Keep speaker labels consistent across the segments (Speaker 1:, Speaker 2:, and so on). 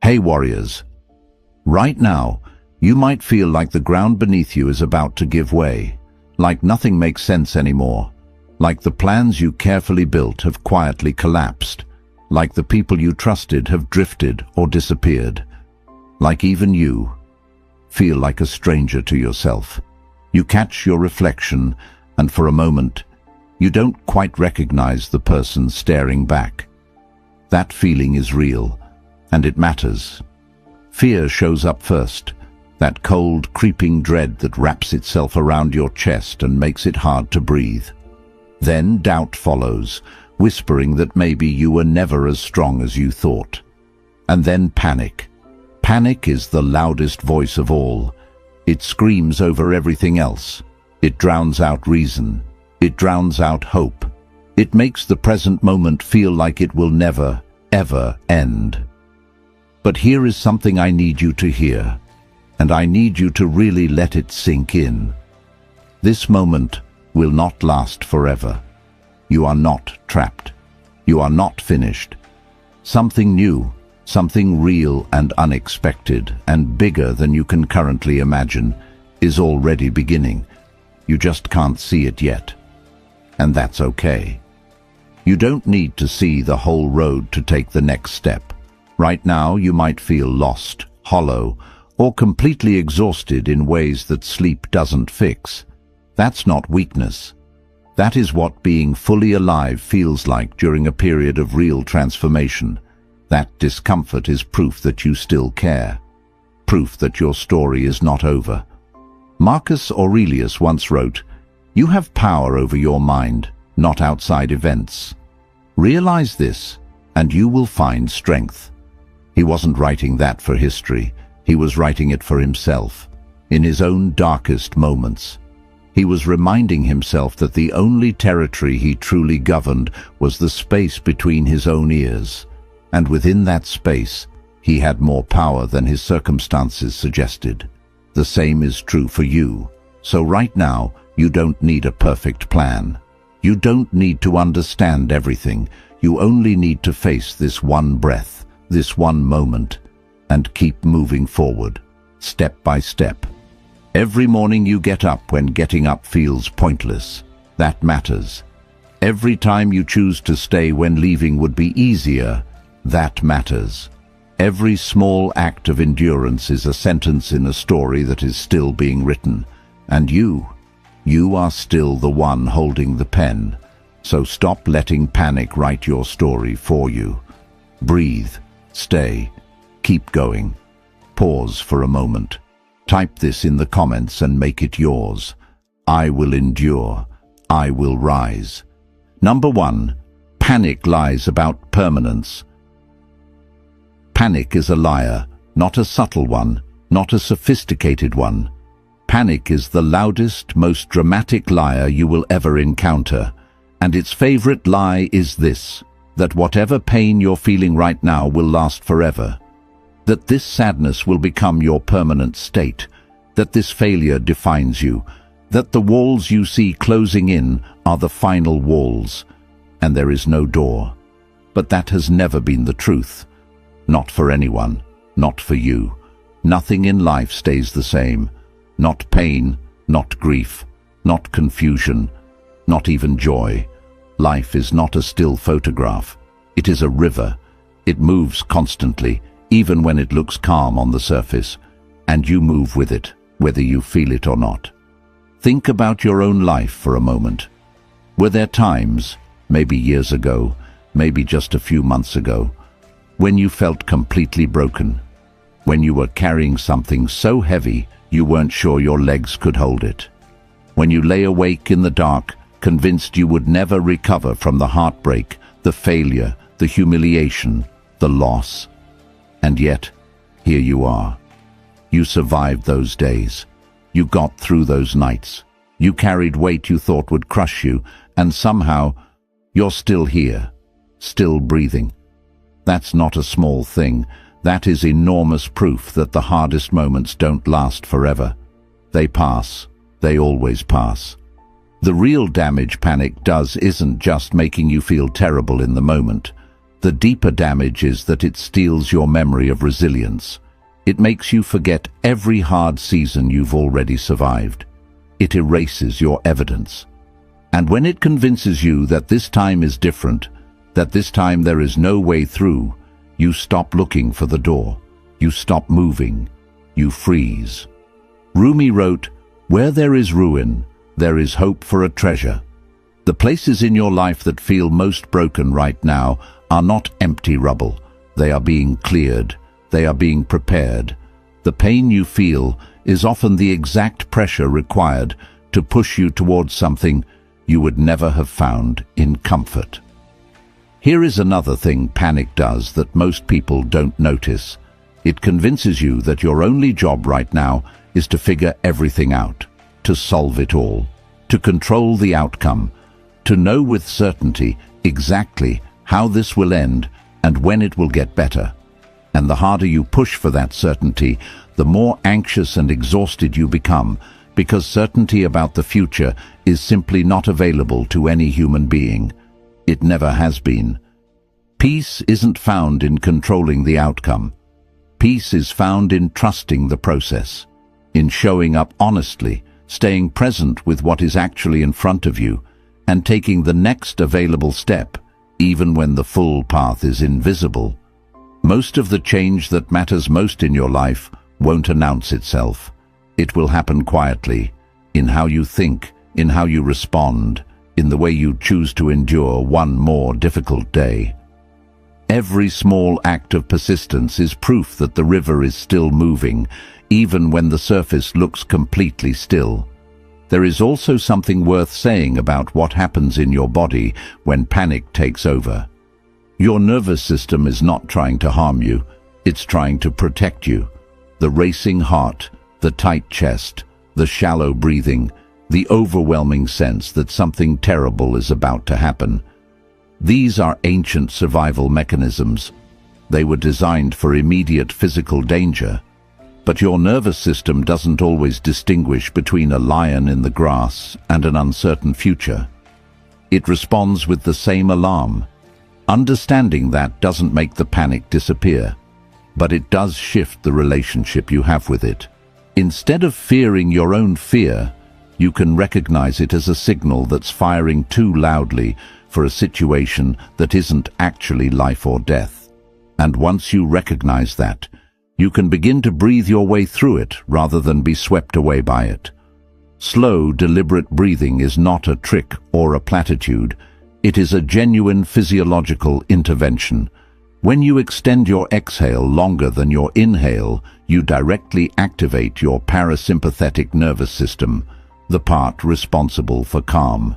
Speaker 1: Hey warriors, right now, you might feel like the ground beneath you is about to give way, like nothing makes sense anymore, like the plans you carefully built have quietly collapsed, like the people you trusted have drifted or disappeared, like even you feel like a stranger to yourself. You catch your reflection, and for a moment, you don't quite recognize the person staring back. That feeling is real, and it matters. Fear shows up first, that cold, creeping dread that wraps itself around your chest and makes it hard to breathe. Then doubt follows, whispering that maybe you were never as strong as you thought. And then panic. Panic is the loudest voice of all. It screams over everything else. It drowns out reason. It drowns out hope. It makes the present moment feel like it will never, ever end. But here is something I need you to hear, and I need you to really let it sink in. This moment will not last forever. You are not trapped. You are not finished. Something new, something real and unexpected and bigger than you can currently imagine is already beginning. You just can't see it yet. And that's okay. You don't need to see the whole road to take the next step. Right now, you might feel lost, hollow, or completely exhausted in ways that sleep doesn't fix. That's not weakness. That is what being fully alive feels like during a period of real transformation. That discomfort is proof that you still care. Proof that your story is not over. Marcus Aurelius once wrote, "You have power over your mind, not outside events. Realize this, and you will find strength." He wasn't writing that for history. He was writing it for himself, in his own darkest moments. He was reminding himself that the only territory he truly governed was the space between his own ears, and within that space, he had more power than his circumstances suggested. The same is true for you. So right now, you don't need a perfect plan. You don't need to understand everything. You only need to face this one breath, this one moment, and keep moving forward, step by step. Every morning you get up when getting up feels pointless. That matters. Every time you choose to stay when leaving would be easier, that matters. Every small act of endurance is a sentence in a story that is still being written. And you are still the one holding the pen. So stop letting panic write your story for you. Breathe, stay, keep going. Pause for a moment. Type this in the comments and make it yours. I will endure. I will rise. Number 1. Panic lies about permanence. Panic is a liar, not a subtle one, not a sophisticated one. Panic is the loudest, most dramatic liar you will ever encounter. And its favorite lie is this, that whatever pain you're feeling right now will last forever. That this sadness will become your permanent state. That this failure defines you. That the walls you see closing in are the final walls, and there is no door. But that has never been the truth. Not for anyone, not for you. Nothing in life stays the same. Not pain, not grief, not confusion, not even joy. Life is not a still photograph. It is a river. It moves constantly, even when it looks calm on the surface. And you move with it, whether you feel it or not. Think about your own life for a moment. Were there times, maybe years ago, maybe just a few months ago, when you felt completely broken? When you were carrying something so heavy you weren't sure your legs could hold it? When you lay awake in the dark, convinced you would never recover from the heartbreak, the failure, the humiliation, the loss? And yet, here you are. You survived those days. You got through those nights. You carried weight you thought would crush you, and somehow, you're still here, still breathing. That's not a small thing. That is enormous proof that the hardest moments don't last forever. They pass. They always pass. The real damage panic does isn't just making you feel terrible in the moment. The deeper damage is that it steals your memory of resilience. It makes you forget every hard season you've already survived. It erases your evidence. And when it convinces you that this time is different, that this time there is no way through, you stop looking for the door. You stop moving. You freeze. Rumi wrote, "Where there is ruin, there is hope for a treasure." The places in your life that feel most broken right now are not empty rubble. They are being cleared. They are being prepared. The pain you feel is often the exact pressure required to push you towards something you would never have found in comfort. Here is another thing panic does that most people don't notice. It convinces you that your only job right now is to figure everything out, to solve it all, to control the outcome, to know with certainty exactly how this will end and when it will get better. And the harder you push for that certainty, the more anxious and exhausted you become, because certainty about the future is simply not available to any human being. It never has been. Peace isn't found in controlling the outcome. Peace is found in trusting the process, in showing up honestly, staying present with what is actually in front of you, and taking the next available step, even when the full path is invisible. Most of the change that matters most in your life won't announce itself. It will happen quietly, in how you think, in how you respond, in the way you choose to endure one more difficult day. Every small act of persistence is proof that the river is still moving, even when the surface looks completely still. There is also something worth saying about what happens in your body when panic takes over. Your nervous system is not trying to harm you, it's trying to protect you. The racing heart, the tight chest, the shallow breathing, the overwhelming sense that something terrible is about to happen. These are ancient survival mechanisms. They were designed for immediate physical danger. But your nervous system doesn't always distinguish between a lion in the grass and an uncertain future. It responds with the same alarm. Understanding that doesn't make the panic disappear, but it does shift the relationship you have with it. Instead of fearing your own fear, you can recognize it as a signal that's firing too loudly for a situation that isn't actually life or death. And once you recognize that, you can begin to breathe your way through it rather than be swept away by it. Slow, deliberate breathing is not a trick or a platitude. It is a genuine physiological intervention. When you extend your exhale longer than your inhale, you directly activate your parasympathetic nervous system, the part responsible for calm.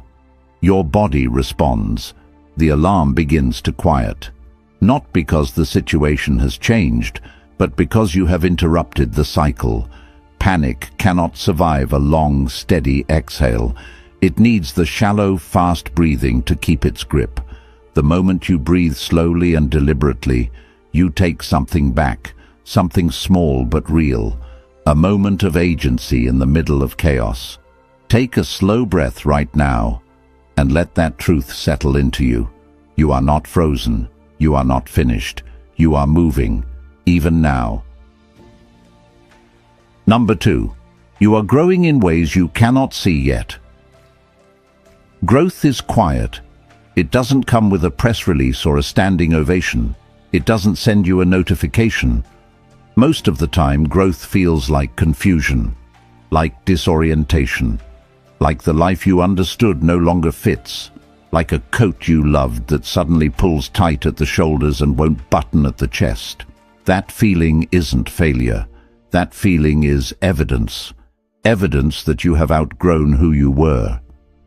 Speaker 1: Your body responds. The alarm begins to quiet. Not because the situation has changed, but because you have interrupted the cycle. Panic cannot survive a long, steady exhale. It needs the shallow, fast breathing to keep its grip. The moment you breathe slowly and deliberately, you take something back, something small but real, a moment of agency in the middle of chaos. Take a slow breath right now, and let that truth settle into you. You are not frozen. You are not finished. You are moving, even now. Number 2, you are growing in ways you cannot see yet. Growth is quiet. It doesn't come with a press release or a standing ovation. It doesn't send you a notification. Most of the time, growth feels like confusion, like disorientation, like the life you understood no longer fits, like a coat you loved that suddenly pulls tight at the shoulders and won't button at the chest. That feeling isn't failure. That feeling is evidence. Evidence that you have outgrown who you were.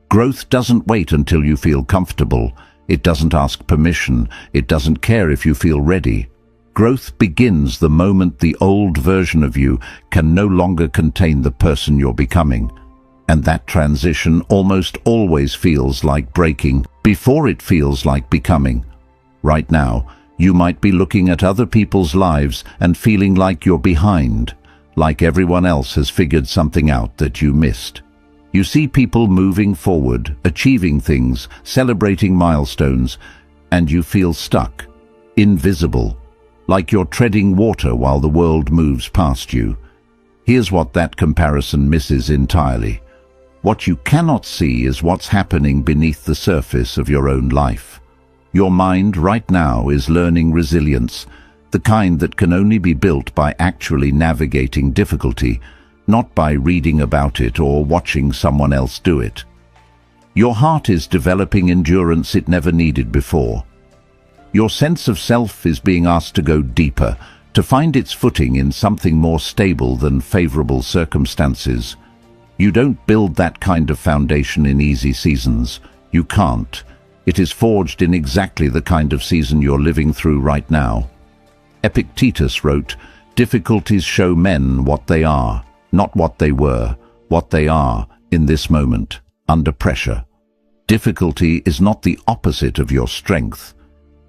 Speaker 1: Growth doesn't wait until you feel comfortable. It doesn't ask permission. It doesn't care if you feel ready. Growth begins the moment the old version of you can no longer contain the person you're becoming. And that transition almost always feels like breaking before it feels like becoming. Right now, you might be looking at other people's lives and feeling like you're behind, like everyone else has figured something out that you missed. You see people moving forward, achieving things, celebrating milestones, and you feel stuck. invisible, like you're treading water while the world moves past you. Here's what that comparison misses entirely. What you cannot see is what's happening beneath the surface of your own life. Your mind right now is learning resilience, the kind that can only be built by actually navigating difficulty, not by reading about it or watching someone else do it. Your heart is developing endurance it never needed before. Your sense of self is being asked to go deeper, to find its footing in something more stable than favorable circumstances. You don't build that kind of foundation in easy seasons. You can't. It is forged in exactly the kind of season you're living through right now. Epictetus wrote, "Difficulties show men what they are, not what they were, what they are in this moment, under pressure." Difficulty is not the opposite of your strength.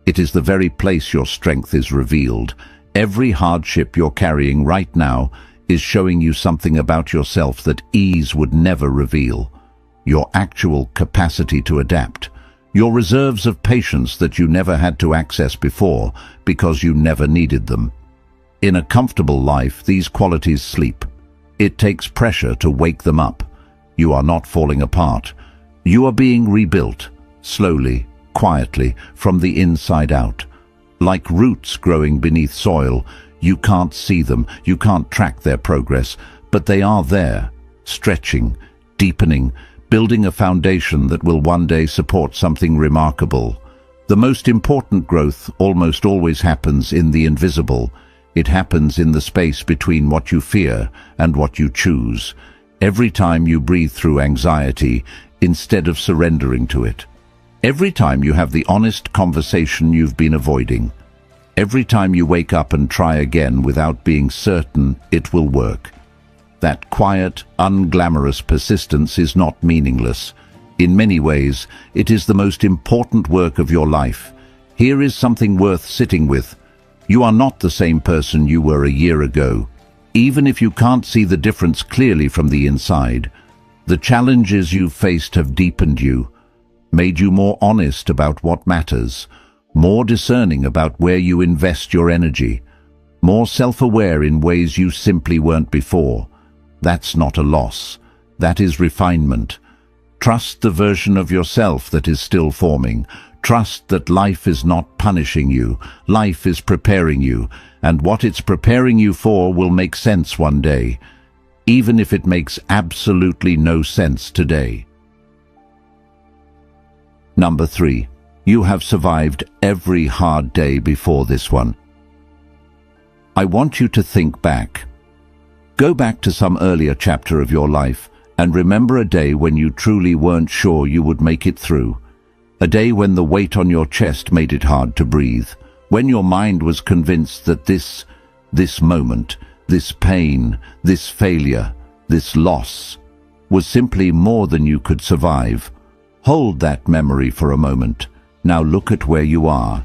Speaker 1: It is the very place your strength is revealed. Every hardship you're carrying right now is showing you something about yourself that ease would never reveal. Your actual capacity to adapt. Your reserves of patience that you never had to access before because you never needed them. In a comfortable life, these qualities sleep. It takes pressure to wake them up. You are not falling apart. You are being rebuilt, slowly, quietly, from the inside out. Like roots growing beneath soil, you can't see them, you can't track their progress, but they are there, stretching, deepening, building a foundation that will one day support something remarkable. The most important growth almost always happens in the invisible. It happens in the space between what you fear and what you choose. Every time you breathe through anxiety, instead of surrendering to it. Every time you have the honest conversation you've been avoiding. Every time you wake up and try again without being certain it will work. That quiet, unglamorous persistence is not meaningless. In many ways, it is the most important work of your life. Here is something worth sitting with. You are not the same person you were a year ago. Even if you can't see the difference clearly from the inside, the challenges you've faced have deepened you, made you more honest about what matters, more discerning about where you invest your energy, more self-aware in ways you simply weren't before. That's not a loss. That is refinement. Trust the version of yourself that is still forming. Trust that life is not punishing you. Life is preparing you, and what it's preparing you for will make sense one day, even if it makes absolutely no sense today. Number 3. You have survived every hard day before this one. I want you to think back. Go back to some earlier chapter of your life and remember a day when you truly weren't sure you would make it through. A day when the weight on your chest made it hard to breathe. When your mind was convinced that this moment, this pain, this failure, this loss was simply more than you could survive. Hold that memory for a moment. Now look at where you are.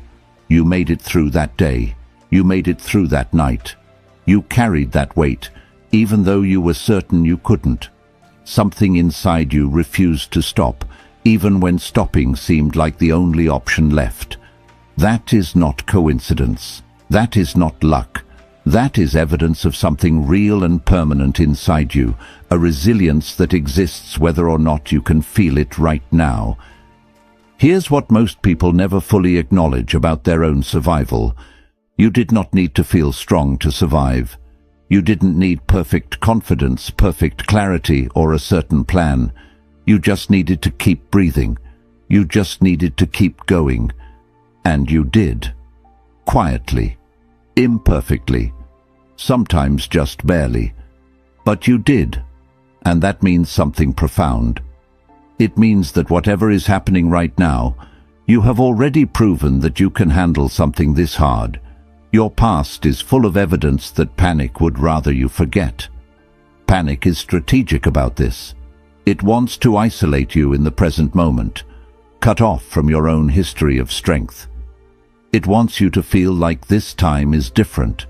Speaker 1: You made it through that day. You made it through that night. You carried that weight, even though you were certain you couldn't. Something inside you refused to stop, even when stopping seemed like the only option left. That is not coincidence. That is not luck. That is evidence of something real and permanent inside you, a resilience that exists whether or not you can feel it right now. Here's what most people never fully acknowledge about their own survival. You did not need to feel strong to survive. You didn't need perfect confidence, perfect clarity, or a certain plan. You just needed to keep breathing. You just needed to keep going. And you did. Quietly. Imperfectly. Sometimes just barely. But you did. And that means something profound. It means that whatever is happening right now, you have already proven that you can handle something this hard. Your past is full of evidence that panic would rather you forget. Panic is strategic about this. It wants to isolate you in the present moment, cut off from your own history of strength. It wants you to feel like this time is different.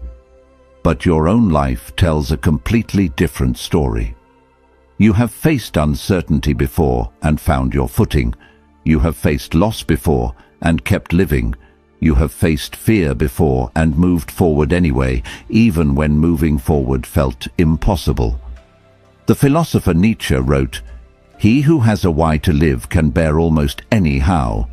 Speaker 1: But your own life tells a completely different story. You have faced uncertainty before and found your footing. You have faced loss before and kept living. You have faced fear before and moved forward anyway, even when moving forward felt impossible. The philosopher Nietzsche wrote, "He who has a why to live can bear almost any how."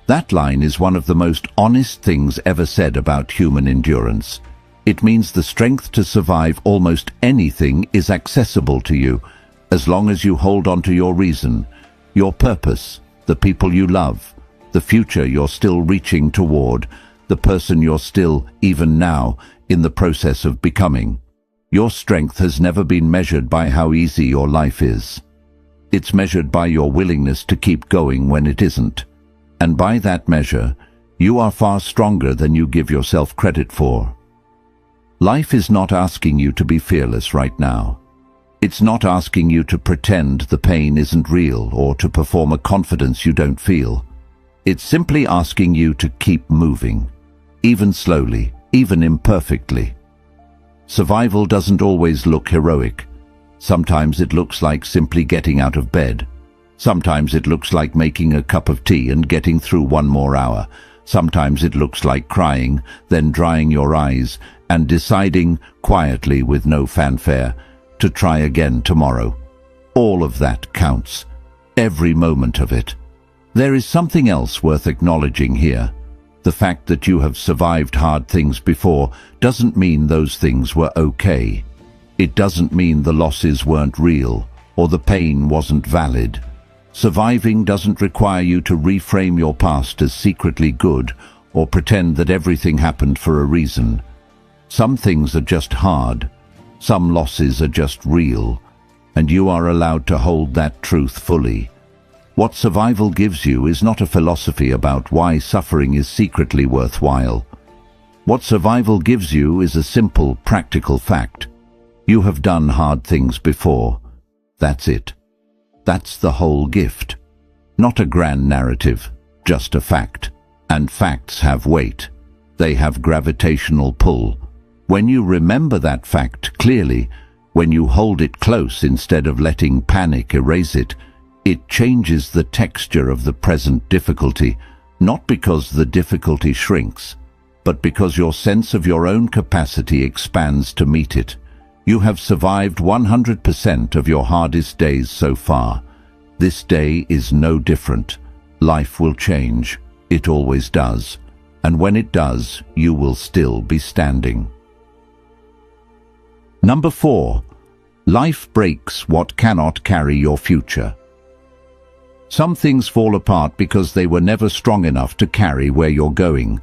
Speaker 1: That line is one of the most honest things ever said about human endurance. It means the strength to survive almost anything is accessible to you, as long as you hold on to your reason, your purpose, the people you love, the future you're still reaching toward, the person you're still, even now, in the process of becoming. Your strength has never been measured by how easy your life is. It's measured by your willingness to keep going when it isn't. And by that measure, you are far stronger than you give yourself credit for. Life is not asking you to be fearless right now. It's not asking you to pretend the pain isn't real or to perform a confidence you don't feel. It's simply asking you to keep moving, even slowly, even imperfectly. Survival doesn't always look heroic. Sometimes it looks like simply getting out of bed. Sometimes it looks like making a cup of tea and getting through one more hour. Sometimes it looks like crying, then drying your eyes and deciding, quietly with no fanfare, to try again tomorrow. All of that counts. Every moment of it. There is something else worth acknowledging here. The fact that you have survived hard things before doesn't mean those things were okay. It doesn't mean the losses weren't real or the pain wasn't valid. Surviving doesn't require you to reframe your past as secretly good or pretend that everything happened for a reason. Some things are just hard, some losses are just real, and you are allowed to hold that truth fully. What survival gives you is not a philosophy about why suffering is secretly worthwhile. What survival gives you is a simple, practical fact. You have done hard things before. That's it. That's the whole gift. Not a grand narrative, just a fact. And facts have weight. They have gravitational pull. When you remember that fact clearly, when you hold it close instead of letting panic erase it, it changes the texture of the present difficulty, not because the difficulty shrinks, but because your sense of your own capacity expands to meet it. You have survived 100% of your hardest days so far. This day is no different. Life will change. It always does. And when it does, you will still be standing. Number 4. Life breaks what cannot carry your future. Some things fall apart because they were never strong enough to carry where you're going.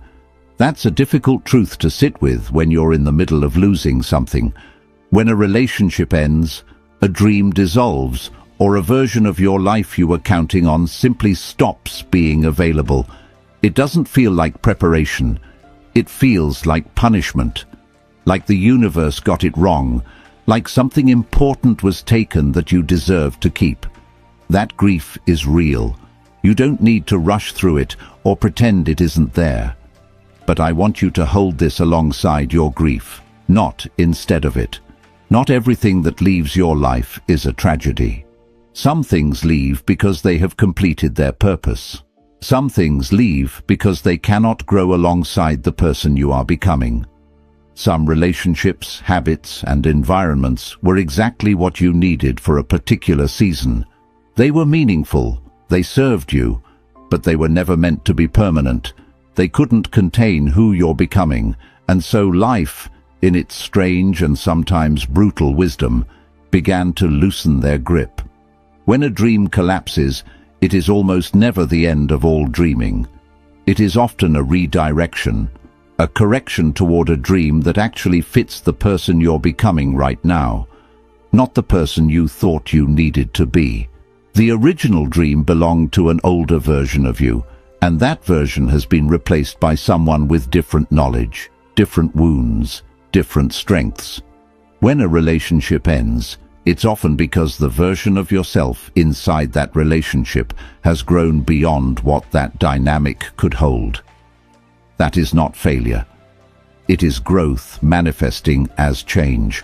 Speaker 1: That's a difficult truth to sit with when you're in the middle of losing something. When a relationship ends, a dream dissolves, or a version of your life you were counting on simply stops being available. It doesn't feel like preparation. It feels like punishment. Like the universe got it wrong. Like something important was taken that you deserved to keep. That grief is real. You don't need to rush through it or pretend it isn't there. But I want you to hold this alongside your grief, not instead of it. Not everything that leaves your life is a tragedy. Some things leave because they have completed their purpose. Some things leave because they cannot grow alongside the person you are becoming. Some relationships, habits, and environments were exactly what you needed for a particular season. They were meaningful, they served you, but they were never meant to be permanent. They couldn't contain who you're becoming, and so life, in its strange and sometimes brutal wisdom, began to loosen their grip. When a dream collapses, it is almost never the end of all dreaming. It is often a redirection, a correction toward a dream that actually fits the person you're becoming right now, not the person you thought you needed to be. The original dream belonged to an older version of you, and that version has been replaced by someone with different knowledge, different wounds, different strengths. When a relationship ends, it's often because the version of yourself inside that relationship has grown beyond what that dynamic could hold. That is not failure. It is growth manifesting as change,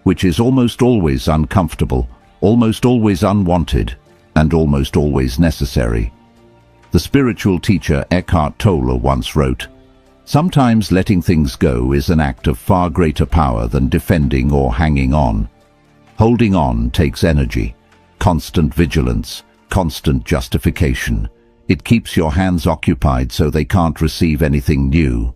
Speaker 1: which is almost always uncomfortable, almost always unwanted, and almost always necessary. The spiritual teacher Eckhart Tolle once wrote, Sometimes letting things go is an act of far greater power than defending or hanging on. Holding on takes energy, constant vigilance, constant justification. It keeps your hands occupied so they can't receive anything new.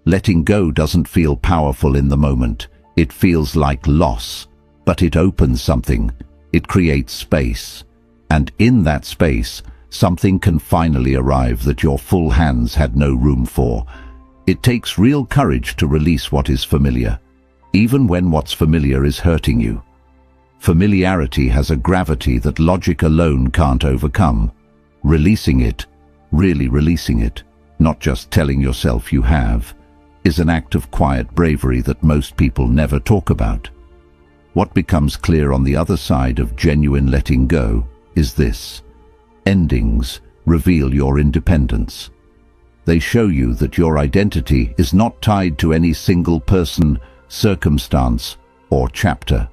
Speaker 1: Letting go doesn't feel powerful in the moment. It feels like loss, but it opens something. It creates space. And in that space, something can finally arrive that your full hands had no room for. It takes real courage to release what is familiar, even when what's familiar is hurting you. Familiarity has a gravity that logic alone can't overcome. Releasing it, really releasing it, not just telling yourself you have, is an act of quiet bravery that most people never talk about. What becomes clear on the other side of genuine letting go is this: endings reveal your independence. They show you that your identity is not tied to any single person, circumstance, or chapter.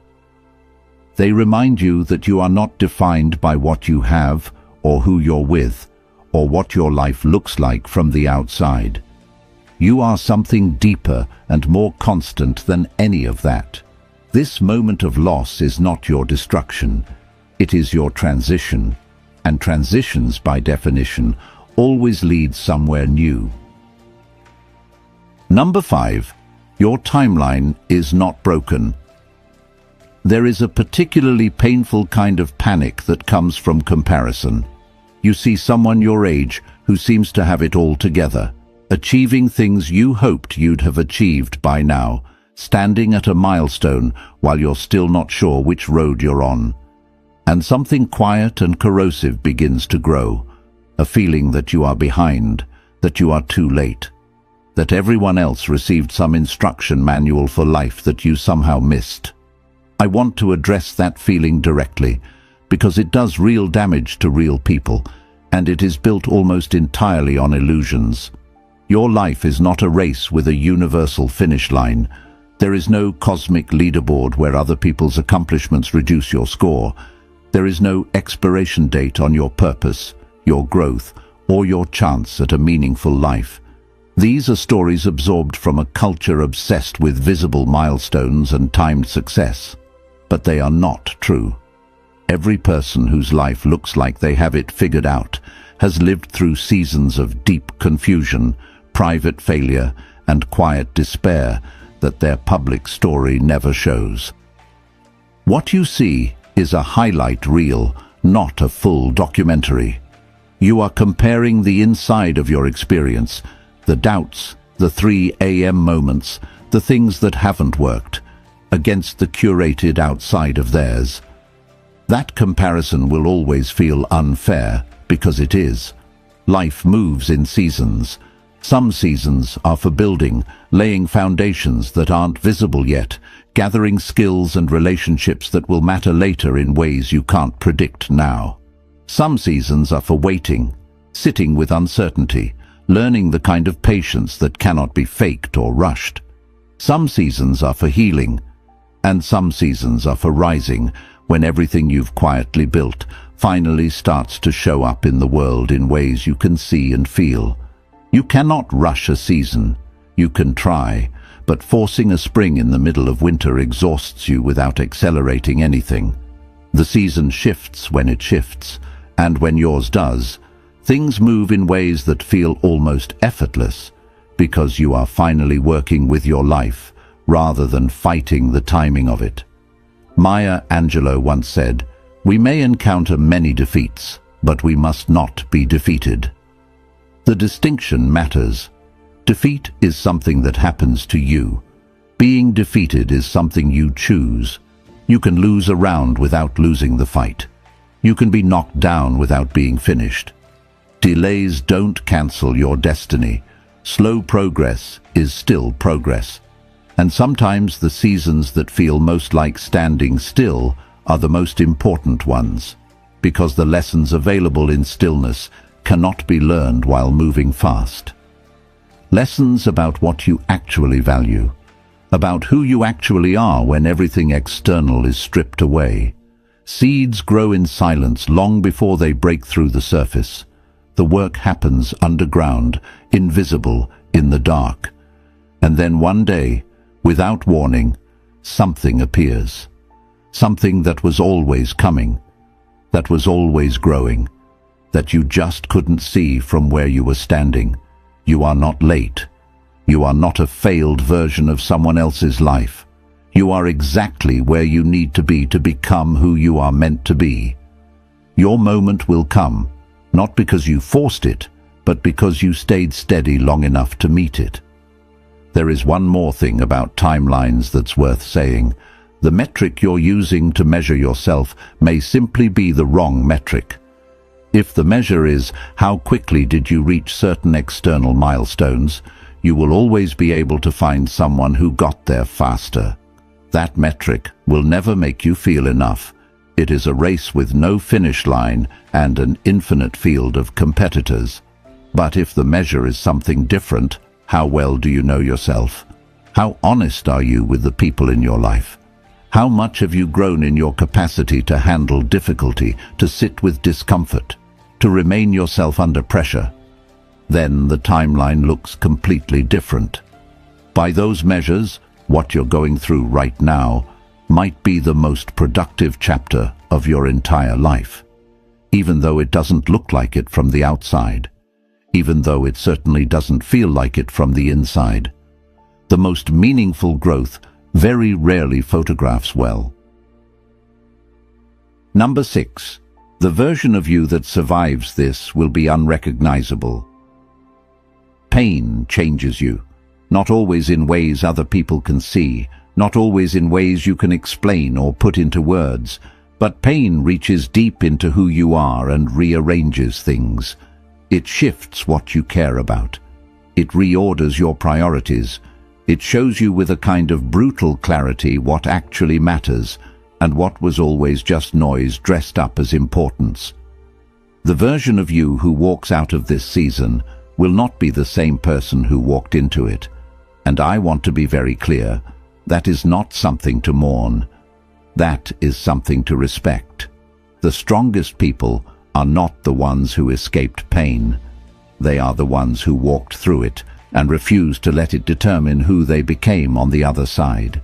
Speaker 1: They remind you that you are not defined by what you have, or who you're with, or what your life looks like from the outside. You are something deeper and more constant than any of that. This moment of loss is not your destruction. It is your transition, and transitions, by definition, always lead somewhere new. Number 5. Your timeline is not broken. There is a particularly painful kind of panic that comes from comparison. You see someone your age who seems to have it all together, achieving things you hoped you'd have achieved by now, standing at a milestone while you're still not sure which road you're on. And something quiet and corrosive begins to grow. A feeling that you are behind, that you are too late, that everyone else received some instruction manual for life that you somehow missed. I want to address that feeling directly, because it does real damage to real people, and it is built almost entirely on illusions. Your life is not a race with a universal finish line. There is no cosmic leaderboard where other people's accomplishments reduce your score. There is no expiration date on your purpose, your growth, or your chance at a meaningful life. These are stories absorbed from a culture obsessed with visible milestones and timed success. But they are not true. Every person whose life looks like they have it figured out has lived through seasons of deep confusion, private failure, and quiet despair that their public story never shows. What you see is a highlight reel, not a full documentary. You are comparing the inside of your experience, the doubts, the 3 a.m. moments, the things that haven't worked, against the curated outside of theirs. That comparison will always feel unfair, because it is. Life moves in seasons. Some seasons are for building, laying foundations that aren't visible yet, gathering skills and relationships that will matter later in ways you can't predict now. Some seasons are for waiting, sitting with uncertainty, learning the kind of patience that cannot be faked or rushed. Some seasons are for healing, and some seasons are for rising, when everything you've quietly built finally starts to show up in the world in ways you can see and feel. You cannot rush a season. You can try, but forcing a spring in the middle of winter exhausts you without accelerating anything. The season shifts when it shifts, and when yours does, things move in ways that feel almost effortless, because you are finally working with your life rather than fighting the timing of it. Maya Angelou once said, "We may encounter many defeats, but we must not be defeated." The distinction matters. Defeat is something that happens to you. Being defeated is something you choose. You can lose a round without losing the fight. You can be knocked down without being finished. Delays don't cancel your destiny. Slow progress is still progress. And sometimes the seasons that feel most like standing still are the most important ones, because the lessons available in stillness cannot be learned while moving fast. Lessons about what you actually value, about who you actually are when everything external is stripped away. Seeds grow in silence long before they break through the surface. The work happens underground, invisible, in the dark. And then one day, without warning, something appears. Something that was always coming, that was always growing, that you just couldn't see from where you were standing. You are not late. You are not a failed version of someone else's life. You are exactly where you need to be to become who you are meant to be. Your moment will come, not because you forced it, but because you stayed steady long enough to meet it. There is one more thing about timelines that's worth saying. The metric you're using to measure yourself may simply be the wrong metric. If the measure is how quickly did you reach certain external milestones, you will always be able to find someone who got there faster. That metric will never make you feel enough. It is a race with no finish line and an infinite field of competitors. But if the measure is something different, how well do you know yourself? How honest are you with the people in your life? How much have you grown in your capacity to handle difficulty, to sit with discomfort, to remain yourself under pressure? Then the timeline looks completely different. By those measures, what you're going through right now might be the most productive chapter of your entire life, even though it doesn't look like it from the outside, even though it certainly doesn't feel like it from the inside. The most meaningful growth very rarely photographs well. Number 6. The version of you that survives this will be unrecognizable. Pain changes you, not always in ways other people can see, not always in ways you can explain or put into words, but pain reaches deep into who you are and rearranges things. It shifts what you care about. It reorders your priorities. It shows you with a kind of brutal clarity what actually matters and what was always just noise dressed up as importance. The version of you who walks out of this season will not be the same person who walked into it. And I want to be very clear, that is not something to mourn. That is something to respect. The strongest people are not the ones who escaped pain. They are the ones who walked through it and refused to let it determine who they became on the other side.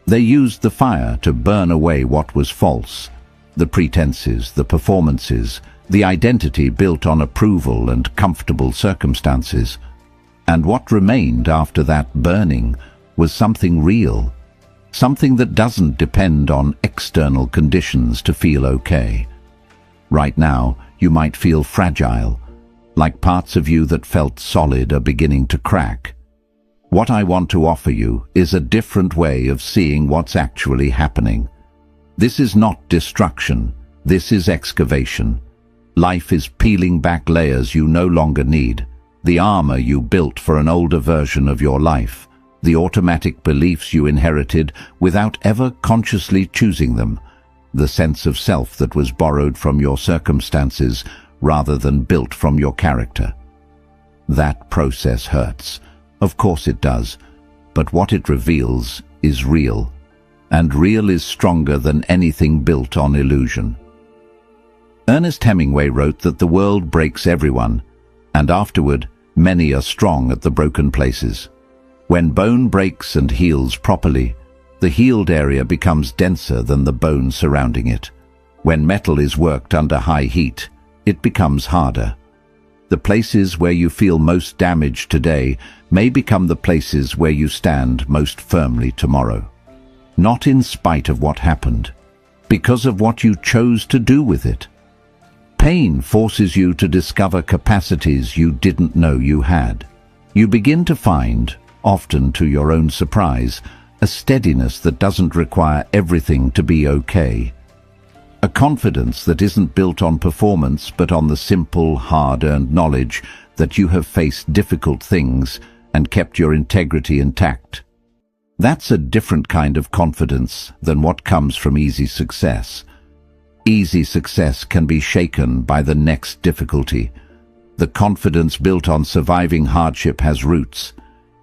Speaker 1: They used the fire to burn away what was false, the pretenses, the performances, the identity built on approval and comfortable circumstances. And what remained after that burning was something real, something that doesn't depend on external conditions to feel okay. Right now, you might feel fragile, like parts of you that felt solid are beginning to crack. What I want to offer you is a different way of seeing what's actually happening. This is not destruction, this is excavation. Life is peeling back layers you no longer need, the armor you built for an older version of your life, the automatic beliefs you inherited without ever consciously choosing them, the sense of self that was borrowed from your circumstances rather than built from your character. That process hurts. Of course it does, but what it reveals is real, and real is stronger than anything built on illusion. Ernest Hemingway wrote that the world breaks everyone, and afterward, many are strong at the broken places. When bone breaks and heals properly, the healed area becomes denser than the bone surrounding it. When metal is worked under high heat, it becomes harder. The places where you feel most damaged today may become the places where you stand most firmly tomorrow. Not in spite of what happened, because of what you chose to do with it. Pain forces you to discover capacities you didn't know you had. You begin to find, often to your own surprise, a steadiness that doesn't require everything to be okay. A confidence that isn't built on performance but on the simple, hard-earned knowledge that you have faced difficult things and kept your integrity intact. That's a different kind of confidence than what comes from easy success. Easy success can be shaken by the next difficulty. The confidence built on surviving hardship has roots.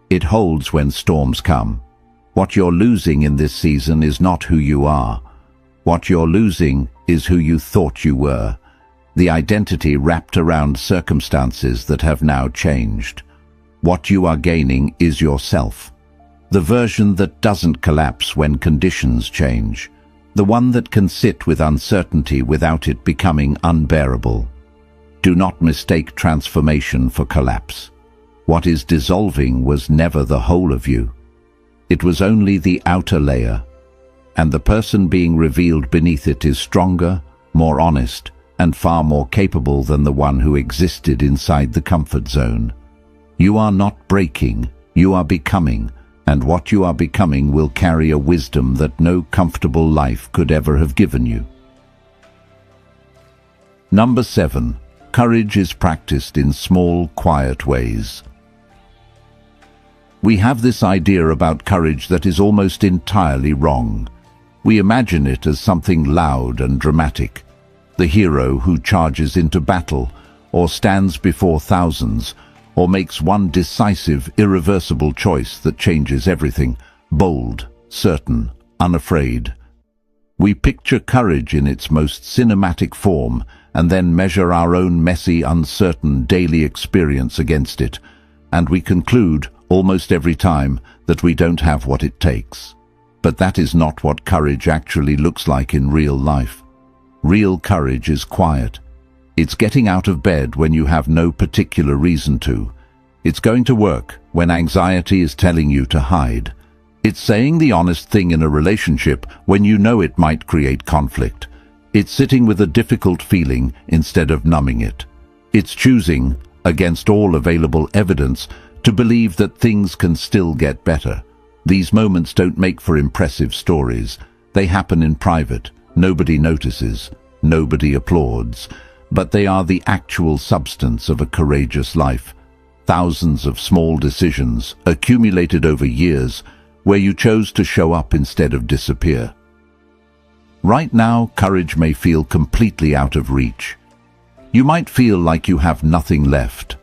Speaker 1: It holds when storms come. What you're losing in this season is not who you are. What you're losing is who you thought you were, the identity wrapped around circumstances that have now changed. What you are gaining is yourself. The version that doesn't collapse when conditions change. The one that can sit with uncertainty without it becoming unbearable. Do not mistake transformation for collapse. What is dissolving was never the whole of you. It was only the outer layer, and the person being revealed beneath it is stronger, more honest, and far more capable than the one who existed inside the comfort zone. You are not breaking, you are becoming, and what you are becoming will carry a wisdom that no comfortable life could ever have given you. Number 7. Courage is practiced in small, quiet ways. We have this idea about courage that is almost entirely wrong. We imagine it as something loud and dramatic. The hero who charges into battle, or stands before thousands, or makes one decisive, irreversible choice that changes everything, bold, certain, unafraid. We picture courage in its most cinematic form and then measure our own messy, uncertain daily experience against it, and we conclude, almost every time, that we don't have what it takes. But that is not what courage actually looks like in real life. Real courage is quiet. It's getting out of bed when you have no particular reason to. It's going to work when anxiety is telling you to hide. It's saying the honest thing in a relationship when you know it might create conflict. It's sitting with a difficult feeling instead of numbing it. It's choosing, against all available evidence, to believe that things can still get better. These moments don't make for impressive stories. They happen in private. Nobody notices. Nobody applauds. But they are the actual substance of a courageous life. Thousands of small decisions, accumulated over years, where you chose to show up instead of disappear. Right now, courage may feel completely out of reach. You might feel like you have nothing left,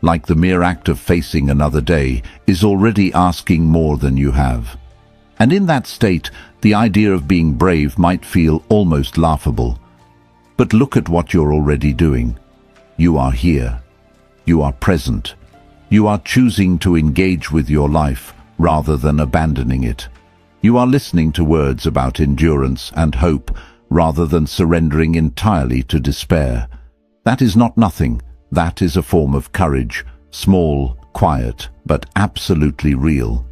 Speaker 1: like the mere act of facing another day is already asking more than you have. And in that state, the idea of being brave might feel almost laughable. But look at what you're already doing. You are here. You are present. You are choosing to engage with your life rather than abandoning it. You are listening to words about endurance and hope rather than surrendering entirely to despair. That is not nothing. That is a form of courage, small, quiet, but absolutely real.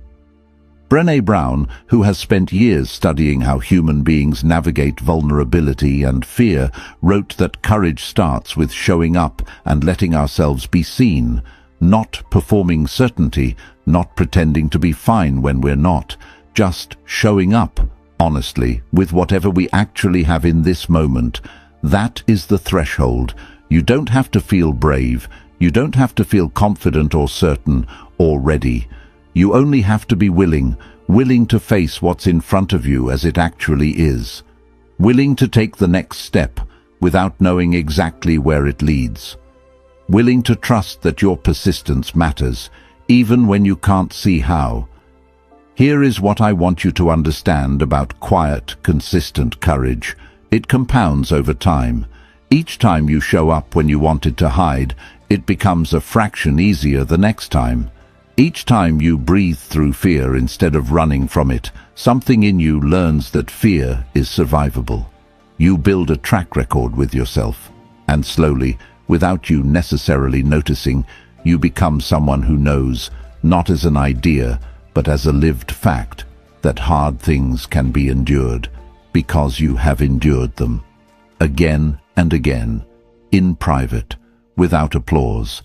Speaker 1: Brené Brown, who has spent years studying how human beings navigate vulnerability and fear, wrote that courage starts with showing up and letting ourselves be seen, not performing certainty, not pretending to be fine when we're not, just showing up, honestly, with whatever we actually have in this moment. That is the threshold. You don't have to feel brave. You don't have to feel confident or certain or ready. You only have to be willing to face what's in front of you as it actually is. Willing to take the next step without knowing exactly where it leads. Willing to trust that your persistence matters, even when you can't see how. Here is what I want you to understand about quiet, consistent courage. It compounds over time. Each time you show up when you wanted to hide, it becomes a fraction easier the next time. Each time you breathe through fear instead of running from it, something in you learns that fear is survivable. You build a track record with yourself, and slowly, without you necessarily noticing, you become someone who knows, not as an idea, but as a lived fact, that hard things can be endured, because you have endured them. Again and again, in private, without applause.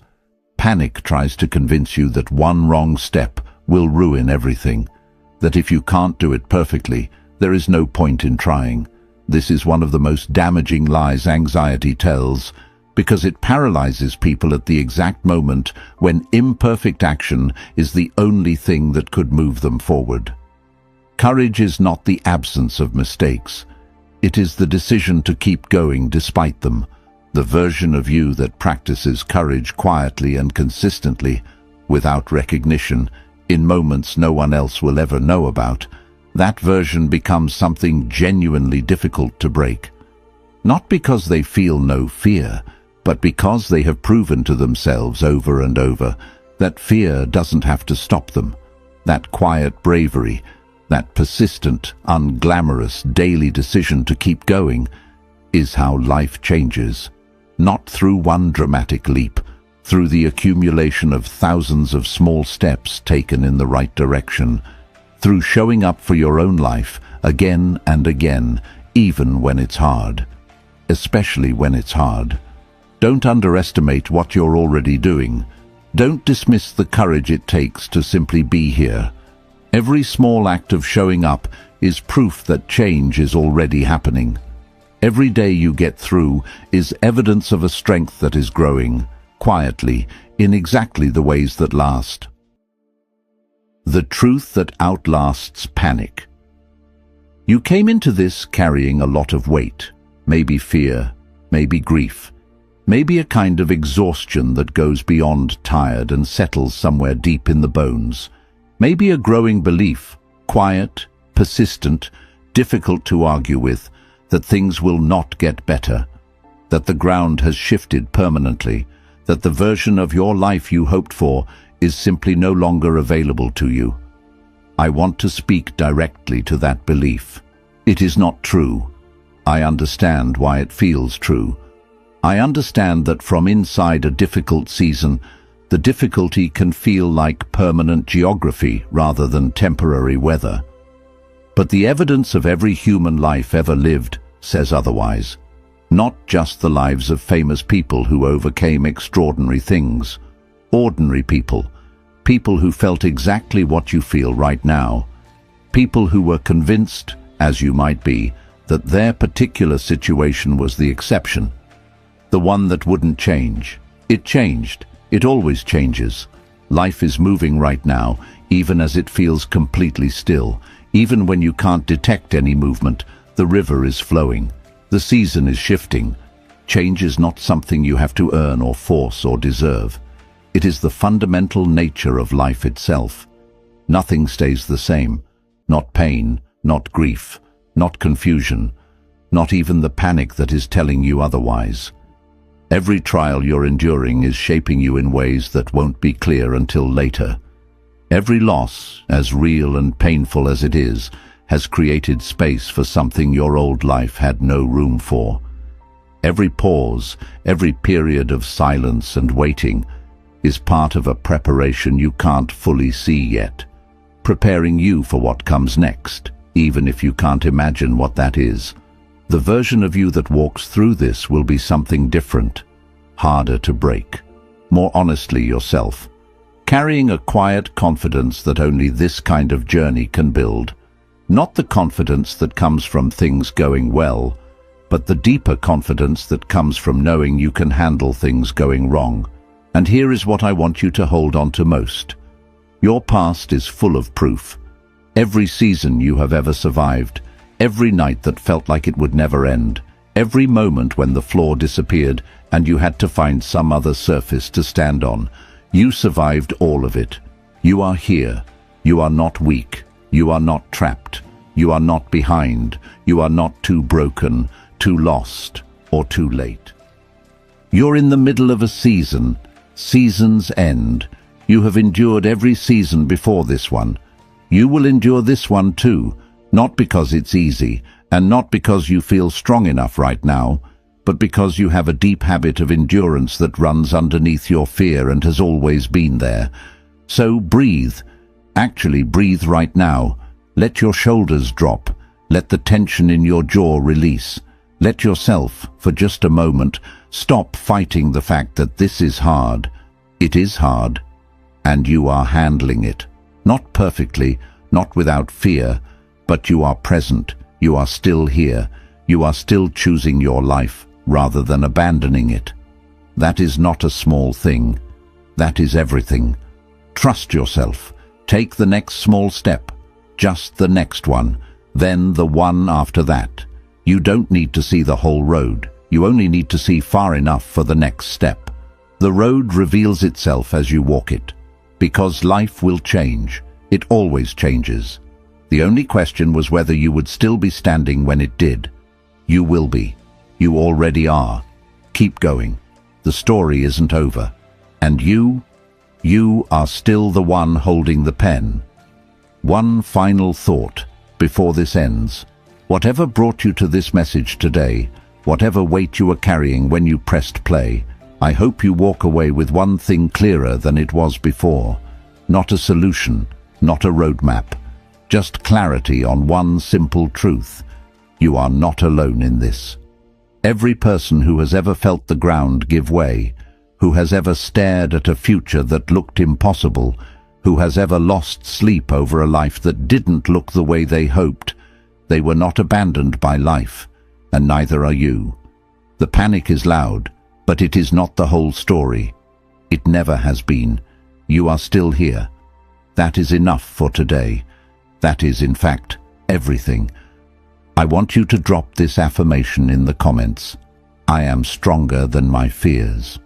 Speaker 1: Panic tries to convince you that one wrong step will ruin everything, that if you can't do it perfectly, there is no point in trying. This is one of the most damaging lies anxiety tells, because it paralyzes people at the exact moment when imperfect action is the only thing that could move them forward. Courage is not the absence of mistakes. It is the decision to keep going despite them. The version of you that practices courage quietly and consistently, without recognition, in moments no one else will ever know about, that version becomes something genuinely difficult to break. Not because they feel no fear, but because they have proven to themselves over and over That fear doesn't have to stop them. That quiet bravery, that persistent, unglamorous daily decision to keep going is how life changes. Not through one dramatic leap, through the accumulation of thousands of small steps taken in the right direction, through showing up for your own life again and again, even when it's hard. Especially when it's hard. Don't underestimate what you're already doing. Don't dismiss the courage it takes to simply be here. Every small act of showing up is proof that change is already happening. Every day you get through is evidence of a strength that is growing, quietly, in exactly the ways that last. The truth that outlasts panic. You came into this carrying a lot of weight, maybe fear, maybe grief, maybe a kind of exhaustion that goes beyond tired and settles somewhere deep in the bones. Maybe a growing belief, quiet, persistent, difficult to argue with, that things will not get better, that the ground has shifted permanently, that the version of your life you hoped for is simply no longer available to you. I want to speak directly to that belief. It is not true. I understand why it feels true. I understand that from inside a difficult season, the difficulty can feel like permanent geography rather than temporary weather. But the evidence of every human life ever lived says otherwise. Not just the lives of famous people who overcame extraordinary things. Ordinary people. People who felt exactly what you feel right now. People who were convinced, as you might be, that their particular situation was the exception. The one that wouldn't change. It changed. It always changes. Life is moving right now, even as it feels completely still. Even when you can't detect any movement, the river is flowing. The season is shifting. Change is not something you have to earn or force or deserve. It is the fundamental nature of life itself. Nothing stays the same. Not pain, not grief, not confusion, not even the panic that is telling you otherwise. Every trial you're enduring is shaping you in ways that won't be clear until later. Every loss, as real and painful as it is, has created space for something your old life had no room for. Every pause, every period of silence and waiting is part of a preparation you can't fully see yet, preparing you for what comes next, even if you can't imagine what that is. The version of you that walks through this will be something different, harder to break, more honestly yourself, carrying a quiet confidence that only this kind of journey can build. Not the confidence that comes from things going well, but the deeper confidence that comes from knowing you can handle things going wrong. And here is what I want you to hold on to most. Your past is full of proof. Every season you have ever survived, every night that felt like it would never end, every moment when the floor disappeared and you had to find some other surface to stand on, you survived all of it. You are here. You are not weak. You are not trapped. You are not behind. You are not too broken, too lost, or too late. You're in the middle of a season. Seasons end. You have endured every season before this one. You will endure this one too, not because it's easy, and not because you feel strong enough right now, but because you have a deep habit of endurance that runs underneath your fear and has always been there. So breathe. Actually breathe right now. Let your shoulders drop. Let the tension in your jaw release. Let yourself, for just a moment, stop fighting the fact that this is hard. It is hard. And you are handling it. Not perfectly, not without fear, but you are present. You are still here. You are still choosing your life rather than abandoning it. That is not a small thing. That is everything. Trust yourself. Take the next small step. Just the next one. Then the one after that. You don't need to see the whole road. You only need to see far enough for the next step. The road reveals itself as you walk it. Because life will change. It always changes. The only question was whether you would still be standing when it did. You will be. You already are. Keep going. The story isn't over. And you You are still the one holding the pen. One final thought before this ends. Whatever brought you to this message today, whatever weight you were carrying when you pressed play, I hope you walk away with one thing clearer than it was before. Not a solution, not a roadmap, just clarity on one simple truth. You are not alone in this. Every person who has ever felt the ground give way, who has ever stared at a future that looked impossible, who has ever lost sleep over a life that didn't look the way they hoped, they were not abandoned by life, and neither are you. The panic is loud, but it is not the whole story. It never has been. You are still here. That is enough for today. That is, in fact, everything. I want you to drop this affirmation in the comments. I am stronger than my fears.